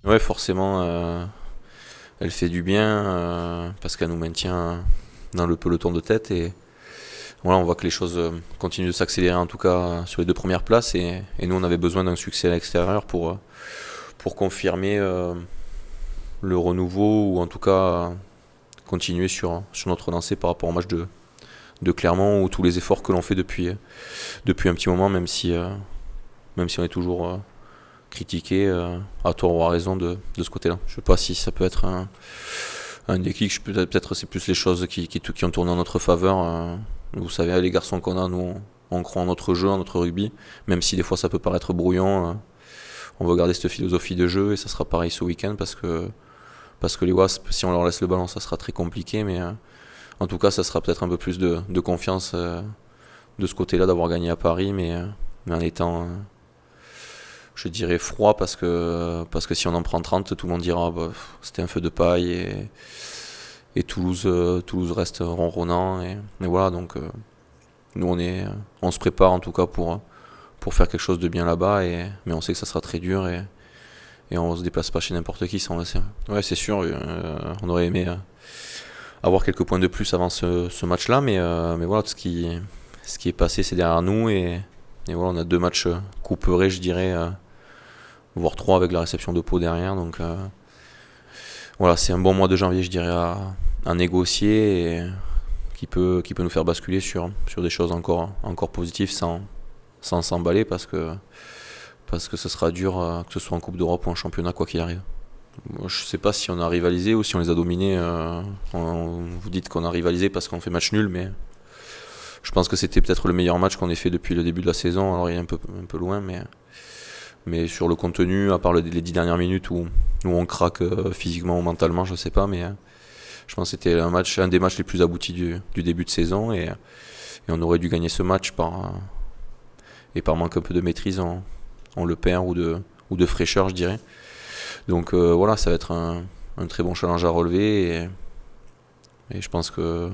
Ouais, forcément, elle fait du bien parce qu'elle nous maintient dans le peloton de tête et voilà, on voit que les choses continuent de s'accélérer en tout cas sur les deux premières places et nous on avait besoin d'un succès à l'extérieur pour confirmer le renouveau ou en tout cas continuer sur notre lancée par rapport au match de Clermont ou tous les efforts que l'on fait depuis un petit moment, même si on est toujours critiqué à tort ou à raison de ce côté-là. Je ne sais pas si ça peut être un déclic, peut-être c'est plus les choses qui ont tourné en notre faveur. Vous savez, les garçons qu'on a, nous, on croit en notre jeu, en notre rugby, même si des fois ça peut paraître brouillon. On veut garder cette philosophie de jeu et ça sera pareil ce week-end parce que les Wasps, si on leur laisse le ballon, ça sera très compliqué, mais en tout cas, ça sera peut-être un peu plus de confiance de ce côté-là d'avoir gagné à Paris, mais en étant, je dirais, froid parce que si on en prend 30, tout le monde dira bah, c'était un feu de paille et Toulouse reste ronronnant et voilà donc nous on se prépare en tout cas pour faire quelque chose de bien là-bas mais on sait que ça sera très dur et on se déplace pas chez n'importe qui, ça on le sait. Ouais, c'est sûr, on aurait aimé avoir quelques points de plus avant ce match-là, mais voilà, ce qui est passé, c'est derrière nous et voilà, on a deux matchs couperés, je dirais, voire trois avec la réception de Pau derrière, donc voilà, c'est un bon mois de janvier, je dirais, à négocier et qui peut nous faire basculer sur des choses encore positives sans s'emballer parce que ce sera dur, que ce soit en Coupe d'Europe ou en championnat, quoi qu'il arrive. Moi, je sais pas si on a rivalisé ou si on les a dominés. Vous dites qu'on a rivalisé parce qu'on fait match nul, mais je pense que c'était peut-être le meilleur match qu'on ait fait depuis le début de la saison. Alors il est un peu loin, mais sur le contenu, à part les 10 dernières minutes où on craque physiquement ou mentalement, je sais pas, mais je pense que c'était un des matchs les plus aboutis du début de saison et on aurait dû gagner ce match et par manque un peu de maîtrise, on le perd ou de fraîcheur, je dirais. Donc voilà, ça va être un très bon challenge à relever et je pense que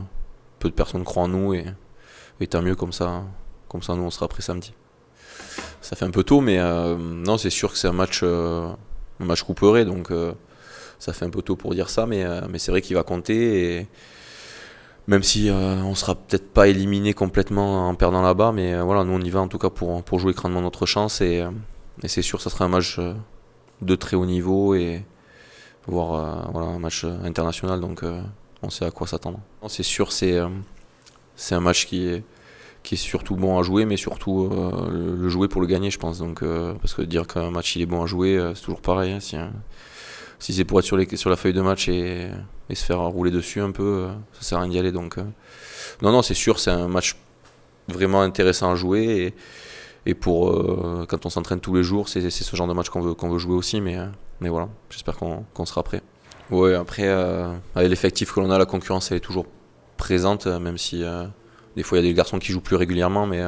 peu de personnes croient en nous et tant mieux comme ça nous on sera prêt samedi. Ça fait un peu tôt, mais non, c'est sûr que c'est un match couperé, donc ça fait un peu tôt pour dire ça, mais c'est vrai qu'il va compter et même si on sera peut-être pas éliminé complètement en perdant là-bas, mais voilà, nous on y va en tout cas pour jouer crânement notre chance et c'est sûr que ça sera un match de très haut niveau et voire voilà, un match international, donc on sait à quoi s'attendre. C'est sûr, c'est un match qui est surtout bon à jouer, mais surtout le jouer pour le gagner, je pense. Donc, parce que dire qu'un match il est bon à jouer, c'est toujours pareil. Hein, si c'est pour être sur la feuille de match et se faire rouler dessus un peu, ça sert à rien d'y aller. Donc, non, c'est sûr, c'est un match vraiment intéressant à jouer et pour quand on s'entraîne tous les jours, c'est ce genre de match qu'on veut jouer aussi, mais voilà, j'espère qu'on sera prêt. Ouais, après, avec l'effectif que l'on a, la concurrence elle est toujours présente, même si des fois il y a des garçons qui jouent plus régulièrement, mais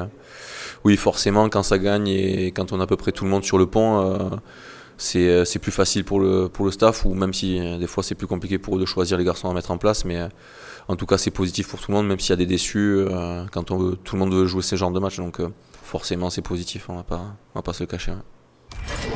oui, forcément, quand ça gagne et quand on a à peu près tout le monde sur le pont, c'est plus facile pour le staff, ou même si des fois c'est plus compliqué pour eux de choisir les garçons à mettre en place, mais en tout cas c'est positif pour tout le monde, même s'il y a des déçus, quand tout le monde veut jouer ce genre de match, donc forcément c'est positif, on va pas se le cacher. Ouais.